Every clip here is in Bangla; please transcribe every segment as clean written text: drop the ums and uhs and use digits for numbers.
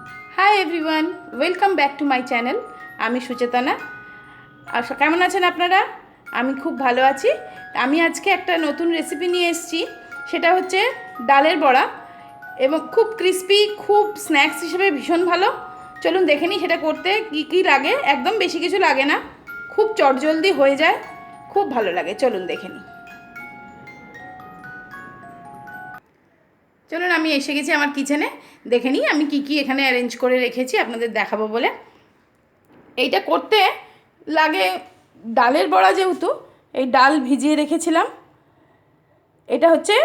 High everyone welcome back to my channel आमी सुचेतना आशा केमन आছেন আপনারা আমি খুব ভালো আছি। আমি আজকে একটা নতুন রেসিপি নিয়ে এসেছি, সেটা হচ্ছে ডালের বড়া এবং খুব ক্রিস্পি, খুব স্ন্যাক্স হিসেবে ভীষণ ভালো। চলুন দেখে নিই সেটা করতে কি কি লাগে। একদম বেশি কিছু লাগে না, খুব চটজলদি হয়ে যায়, খুব ভালো লাগে। চলুন দেখে নিই। চলুন আমি এসে গেছি আমার কিচেনে, দেখে নিই আমি কি কি এখানে অ্যারেঞ্জ করে রেখেছি আপনাদের দেখাবো বলে। এইটা করতে লাগে ডালের বড়া, যেহেতু এই ডাল ভিজিয়ে রেখেছিলাম। এটা হচ্ছে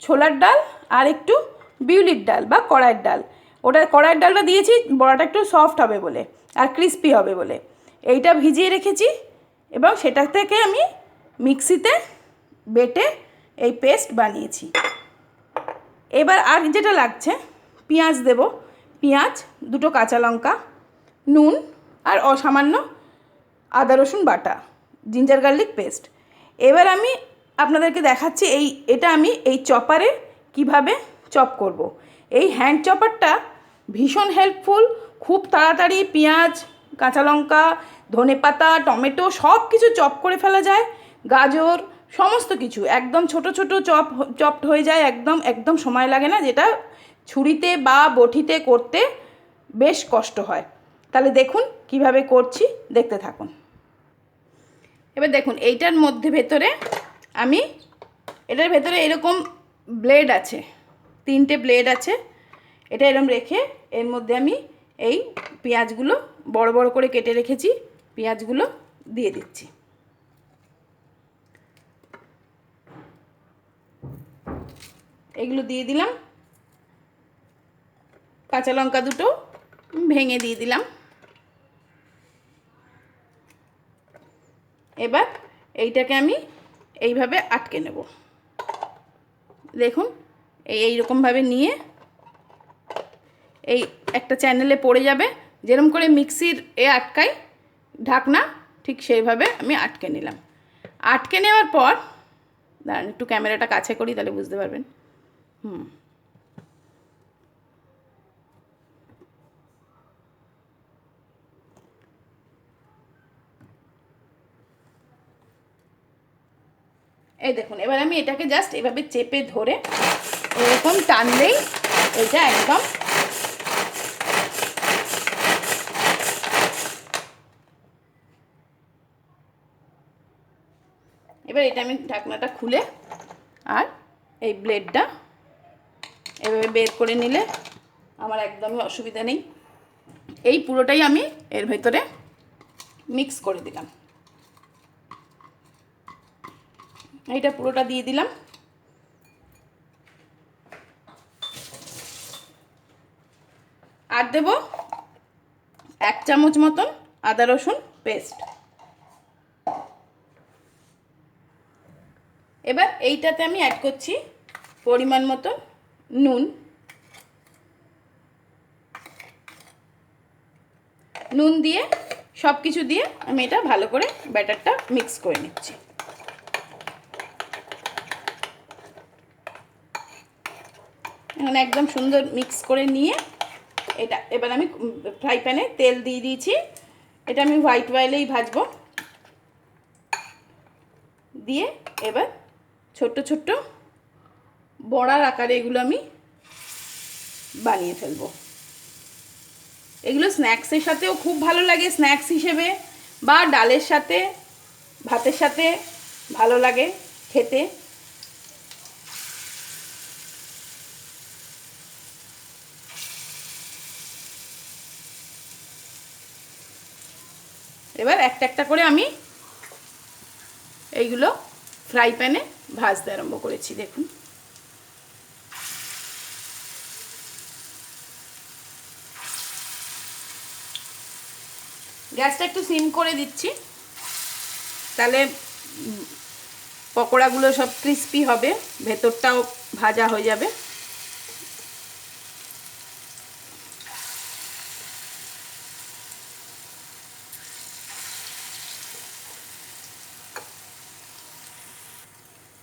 ছোলার ডাল আর একটু বিউলির ডাল বা কড়াইয়ের ডাল। ওটা কড়াইয়ের ডালটা দিয়েছি বড়াটা একটু সফট হবে বলে আর ক্রিস্পি হবে বলে। এইটা ভিজিয়ে রেখেছি এবং সেটা থেকে আমি মিক্সিতে বেটে এই পেস্ট বানিয়েছি। এবার আর যেটা লাগছে, পেঁয়াজ দেব, পেঁয়াজ, দুটো কাঁচা লঙ্কা, নুন আর অসামান্য আদা রসুন বাটা, জিঞ্জার গার্লিক পেস্ট। এবার আমি আপনাদেরকে দেখাচ্ছি এটা আমি এই চপারে কিভাবে চপ করব। এই হ্যান্ড চপারটা ভীষণ হেল্পফুল, খুব তাড়াতাড়ি পেঁয়াজ, কাঁচা লঙ্কা, ধনেপাতা, টমেটো সব কিছু চপ করে ফেলা যায়, গাজর সমস্ত কিছু একদম ছোট ছোট চপড হয়ে যায়, একদম সময় লাগে না, যেটা ছুরিতে বা বটিতে করতে বেশ কষ্ট হয়। তাহলে দেখুন কিভাবে করছি, দেখতে থাকুন। এবার দেখুন এইটার মধ্যে ভেতরে এটার ভেতরে এরকম ব্লেড আছে, 3টে ব্লেড আছে। এটা এরকম রেখে এর মধ্যে আমি এই পেঁয়াজগুলো বড় বড় করে কেটে রেখেছি, পেঁয়াজগুলো দিয়ে দিচ্ছি। এগুলো দিয়ে দিলাম, কাঁচা লঙ্কা দুটো ভেঙে দিয়ে দিলাম। এবার এইটাকে আমি এইভাবে আটকে নেব। দেখুন এইরকমভাবে নিয়ে এই একটা চ্যানেলে পড়ে যাবে, যেরকম করে মিক্সির আটকাই ঢাকনা, ঠিক সেইভাবে আমি আটকে নিলাম। আটকে নেওয়ার পর দাঁড়ান একটু ক্যামেরাটা কাছে করি, তাহলে বুঝতে পারবেন। এই দেখুন, এবার আমি এটাকে জাস্ট এভাবে চেপে ধরে এরকম টানলেই এটা একদম এবার এটা আমি ঢাকনাটা খুলে আর এই ব্লেডটা এভাবে বের করে নিলে আমার একদমই অসুবিধা নেই। এই পুরোটাই আমি এর ভেতরে মিক্স করে দিলাম। এইটা পুরোটা দিয়ে দিলাম। আর দেব 1 চামচ মতন আদা রসুন পেস্ট। এবার এইটাতে আমি অ্যাড করছি পরিমাণ মতো নুন। নুন দিয়ে সব কিছু দিয়ে আমি এটা ভালো করে ব্যাটারটা মিক্স করে নিচ্ছি। এখন একদম সুন্দর মিক্স করে নিয়ে এটা এবার আমি ফ্রাই প্যানে তেল দিয়ে দিয়েছি। এটা আমি হোয়াইট অয়েলেই ভাজবো। দিয়ে এবার ছোট্ট ছোট্ট বড়ার আকারে এগুলো আমি বানিয়ে ফেলবো। এগুলো স্ন্যাক্সের সাথেও খুব ভালো লাগে, স্ন্যাক্স হিসেবে বা ডালের সাথে, ভাতের সাথে ভালো লাগে খেতে। এবার একটা একটা করে আমি এইগুলো ফ্রাই প্যানে ভাজতে আরম্ভ করেছি। দেখুন গ্যাসটা একটু সিম করে দিচ্ছি, তাহলে পকোড়াগুলো সব ক্রিস্পি হবে, ভেতরটাও ভাজা হয়ে যাবে।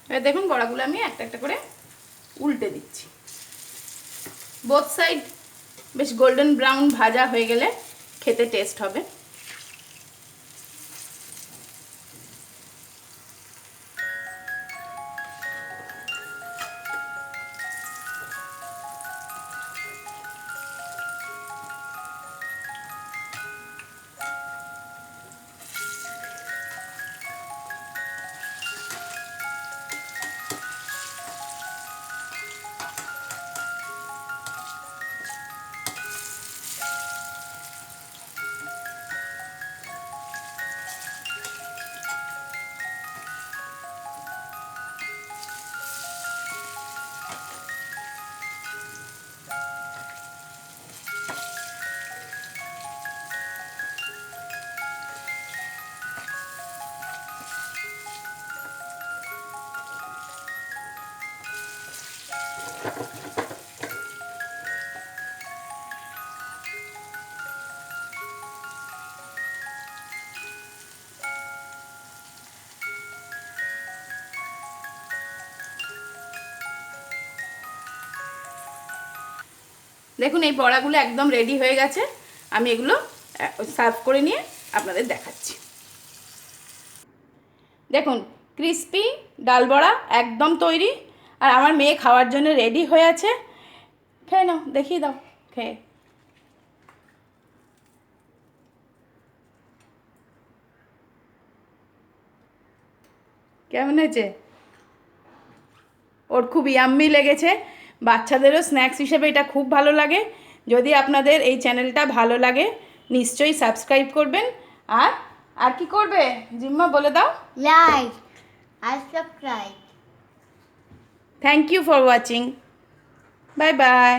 এবার দেখুন বড়াগুলো আমি একটা একটা করে উল্টে দিচ্ছি। বোথ সাইড বেশ গোল্ডেন ব্রাউন ভাজা হয়ে গেলে খেতে টেস্ট হবে। দেখুন এই বড়াগুলো একদম রেডি হয়ে গেছে। আমি এগুলো সার্ভ করে নিয়ে আপনাদের দেখাচ্ছি। দেখুন ক্রিস্পি ডাল বড়া একদম তৈরি, আর আমার মেয়ে খাওয়ার জন্য রেডি হয়ে আছে। খেয়ে নাও, দেখিয়ে দাও খেয়ে। কেমন হয়েছে? ওর খুব ইয়াম্মি লেগেছে। বাচ্চাদেরও স্ন্যাক্স হিসেবে এটা খুব ভালো লাগে। যদি আপনাদের এই চ্যানেলটা ভালো লাগে নিশ্চয়ই সাবস্ক্রাইব করবেন। আর আর কি করবে জিম্মা বলে দাও? লাইক আর subscribe. Thank you for watching. Bye by.